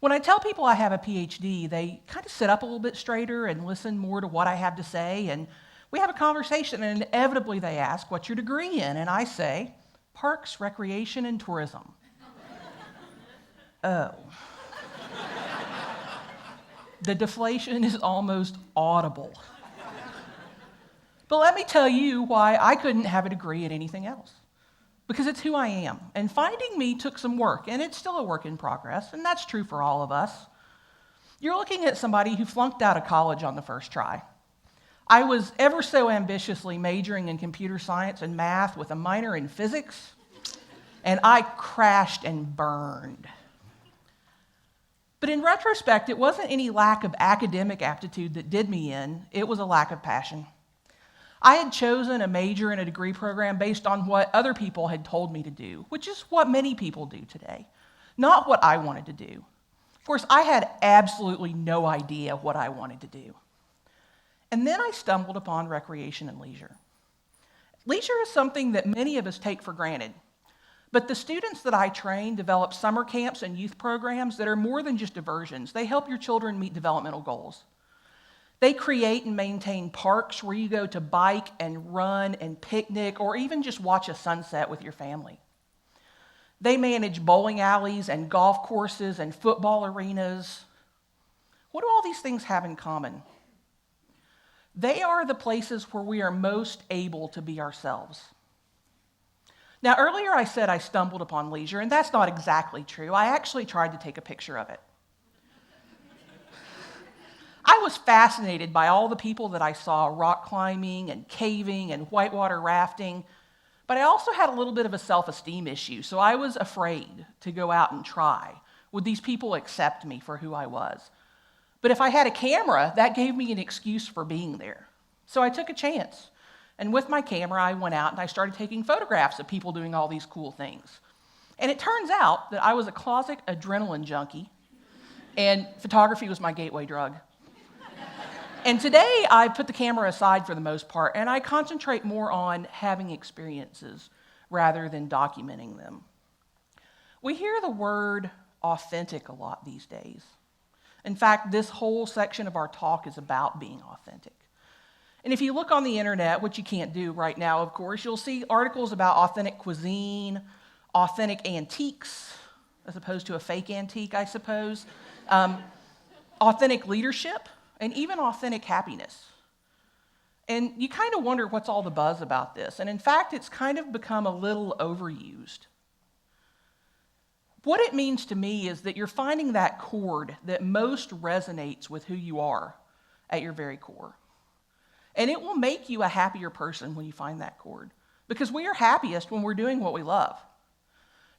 When I tell people I have a PhD, they kind of sit up a little bit straighter and listen more to what I have to say, and we have a conversation, and inevitably they ask, "What's your degree in?" And I say, "Parks, Recreation, and Tourism." Oh. The deflation is almost audible. But let me tell you why I couldn't have a degree in anything else. Because it's who I am. And finding me took some work, and it's still a work in progress, and that's true for all of us. You're looking at somebody who flunked out of college on the first try. I was ever so ambitiously majoring in computer science and math with a minor in physics, and I crashed and burned. But in retrospect, it wasn't any lack of academic aptitude that did me in, it was a lack of passion. I had chosen a major in a degree program based on what other people had told me to do, which is what many people do today, not what I wanted to do. Of course, I had absolutely no idea what I wanted to do. And then I stumbled upon recreation and leisure. Leisure is something that many of us take for granted, but the students that I train develop summer camps and youth programs that are more than just diversions. They help your children meet developmental goals. They create and maintain parks where you go to bike and run and picnic or even just watch a sunset with your family. They manage bowling alleys and golf courses and football arenas. What do all these things have in common? They are the places where we are most able to be ourselves. Now, earlier I said I stumbled upon leisure, and that's not exactly true. I actually tried to take a picture of it. I was fascinated by all the people that I saw rock climbing and caving and whitewater rafting, but I also had a little bit of a self-esteem issue, so I was afraid to go out and try. Would these people accept me for who I was? But if I had a camera, that gave me an excuse for being there. So I took a chance, and with my camera, I went out and I started taking photographs of people doing all these cool things. And it turns out that I was a closet adrenaline junkie, and photography was my gateway drug. And today, I put the camera aside for the most part, and I concentrate more on having experiences rather than documenting them. We hear the word authentic a lot these days. In fact, this whole section of our talk is about being authentic. And if you look on the internet, which you can't do right now, of course, you'll see articles about authentic cuisine, authentic antiques, as opposed to a fake antique, I suppose, authentic leadership, and even authentic happiness. And you kind of wonder what's all the buzz about this. And in fact, it's kind of become a little overused. What it means to me is that you're finding that chord that most resonates with who you are at your very core. And it will make you a happier person when you find that chord, because we are happiest when we're doing what we love.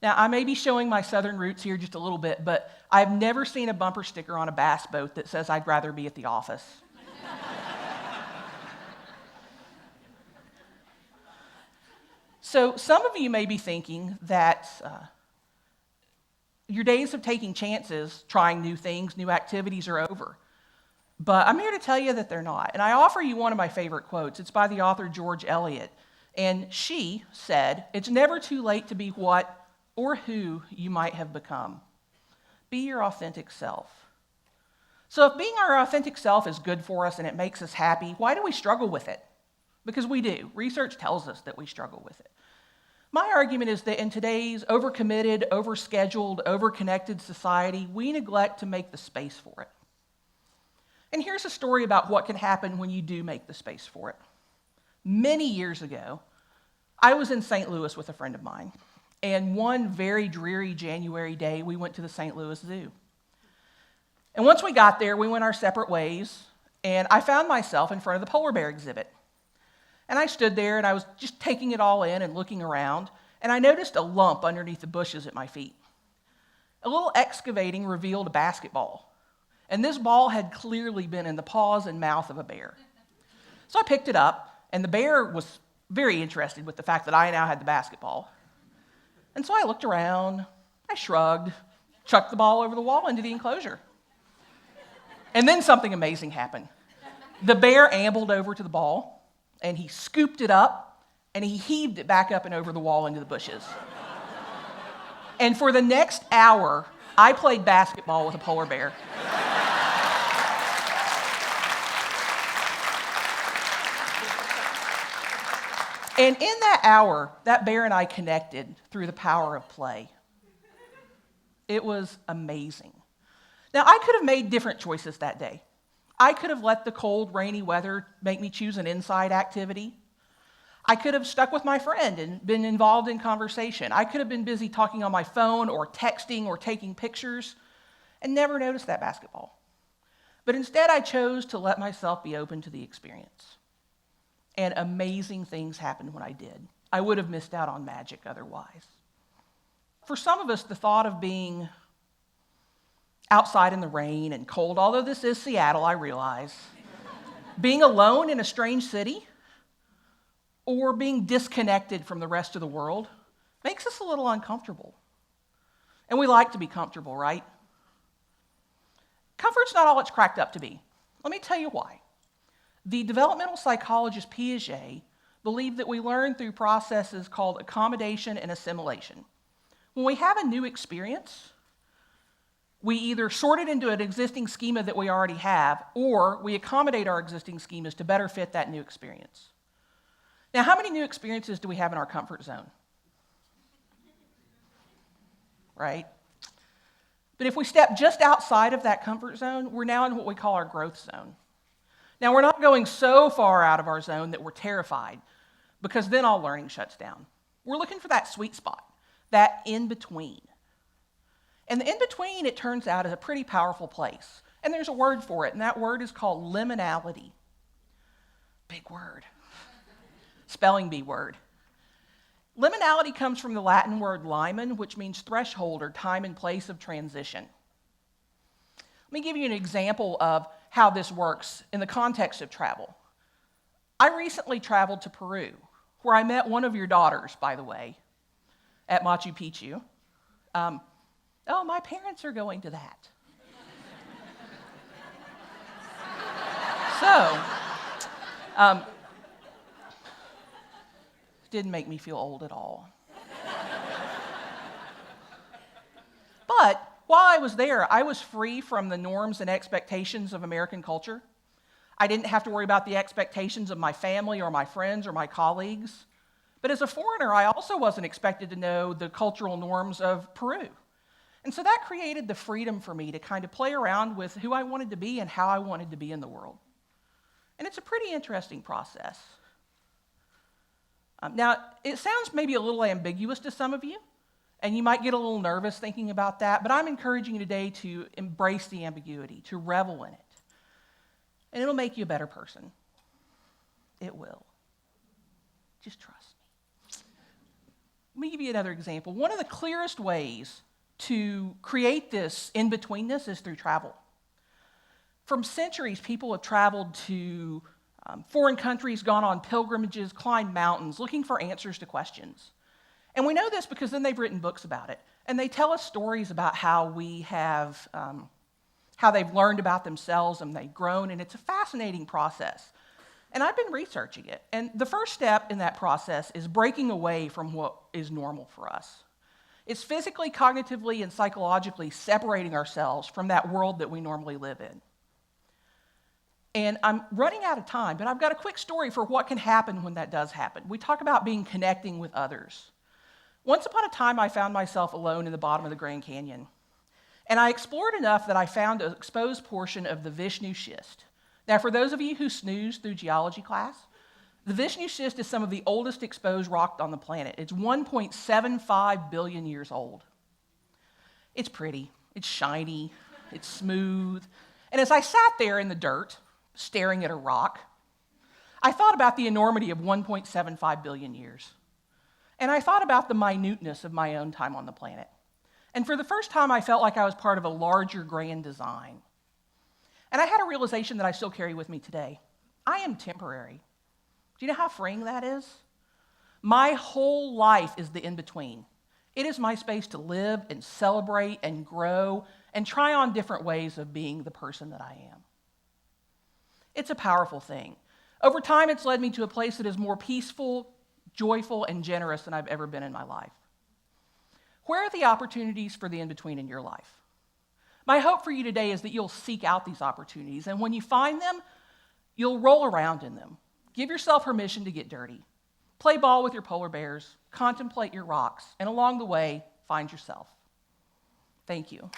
Now, I may be showing my southern roots here just a little bit, but I've never seen a bumper sticker on a bass boat that says, "I'd rather be at the office." So some of you may be thinking that your days of taking chances, trying new things, new activities are over. But I'm here to tell you that they're not. And I offer you one of my favorite quotes. It's by the author George Eliot. And she said, "It's never too late to be what or who you might have become. Be your authentic self." So if being our authentic self is good for us and it makes us happy, why do we struggle with it? Because we do. Research tells us that we struggle with it. My argument is that in today's overcommitted, overscheduled, overconnected society, we neglect to make the space for it. And here's a story about what can happen when you do make the space for it. Many years ago, I was in St. Louis with a friend of mine. And one very dreary January day, we went to the St. Louis Zoo. And once we got there, we went our separate ways, and I found myself in front of the polar bear exhibit. And I stood there, and I was just taking it all in and looking around, and I noticed a lump underneath the bushes at my feet. A little excavating revealed a basketball, and this ball had clearly been in the paws and mouth of a bear. So I picked it up, and the bear was very interested with the fact that I now had the basketball. And so I looked around, I shrugged, chucked the ball over the wall into the enclosure. And then something amazing happened. The bear ambled over to the ball, and he scooped it up, and he heaved it back up and over the wall into the bushes. And for the next hour, I played basketball with a polar bear. And in that hour, that bear and I connected through the power of play. It was amazing. Now, I could have made different choices that day. I could have let the cold, rainy weather make me choose an inside activity. I could have stuck with my friend and been involved in conversation. I could have been busy talking on my phone or texting or taking pictures and never noticed that basketball. But instead, I chose to let myself be open to the experience. And amazing things happened when I did. I would have missed out on magic otherwise. For some of us, the thought of being outside in the rain and cold, although this is Seattle, I realize, being alone in a strange city, or being disconnected from the rest of the world makes us a little uncomfortable. And we like to be comfortable, right? Comfort's not all it's cracked up to be. Let me tell you why. The developmental psychologist Piaget believed that we learn through processes called accommodation and assimilation. When we have a new experience, we either sort it into an existing schema that we already have, or we accommodate our existing schemas to better fit that new experience. Now, how many new experiences do we have in our comfort zone? Right? But if we step just outside of that comfort zone, we're now in what we call our growth zone. Now, we're not going so far out of our zone that we're terrified, because then all learning shuts down. We're looking for that sweet spot, that in-between. And the in-between, it turns out, is a pretty powerful place. And there's a word for it, and that word is called liminality. Big word. Spelling bee word. Liminality comes from the Latin word limen, which means threshold or time and place of transition. Let me give you an example of how this works in the context of travel. I recently traveled to Peru, where I met one of your daughters, by the way, at Machu Picchu. Oh, my parents are going to that. So, didn't make me feel old at all. But while I was there, I was free from the norms and expectations of American culture. I didn't have to worry about the expectations of my family or my friends or my colleagues. But as a foreigner, I also wasn't expected to know the cultural norms of Peru. And so that created the freedom for me to kind of play around with who I wanted to be and how I wanted to be in the world. And it's a pretty interesting process. Now, it sounds maybe a little ambiguous to some of you, and you might get a little nervous thinking about that, but I'm encouraging you today to embrace the ambiguity, to revel in it. And it'll make you a better person. It will. Just trust me. Let me give you another example. One of the clearest ways to create this in-betweenness is through travel. For centuries, people have traveled to foreign countries, gone on pilgrimages, climbed mountains, looking for answers to questions. And we know this because then they've written books about it. And they tell us stories about how they've learned about themselves and they've grown, and it's a fascinating process. And I've been researching it. And the first step in that process is breaking away from what is normal for us. It's physically, cognitively, and psychologically separating ourselves from that world that we normally live in. And I'm running out of time, but I've got a quick story for what can happen when that does happen. We talk about connecting with others. Once upon a time, I found myself alone in the bottom of the Grand Canyon. And I explored enough that I found an exposed portion of the Vishnu Schist. Now, for those of you who snoozed through geology class, the Vishnu Schist is some of the oldest exposed rock on the planet. It's 1.75 billion years old. It's pretty, it's shiny, it's smooth. And as I sat there in the dirt, staring at a rock, I thought about the enormity of 1.75 billion years. And I thought about the minuteness of my own time on the planet. And for the first time, I felt like I was part of a larger grand design. And I had a realization that I still carry with me today. I am temporary. Do you know how freeing that is? My whole life is the in-between. It is my space to live and celebrate and grow and try on different ways of being the person that I am. It's a powerful thing. Over time, it's led me to a place that is more peaceful, joyful, and generous than I've ever been in my life. Where are the opportunities for the in-between in your life? My hope for you today is that you'll seek out these opportunities, and when you find them, you'll roll around in them. Give yourself permission to get dirty. Play ball with your polar bears, contemplate your rocks, and along the way, find yourself. Thank you.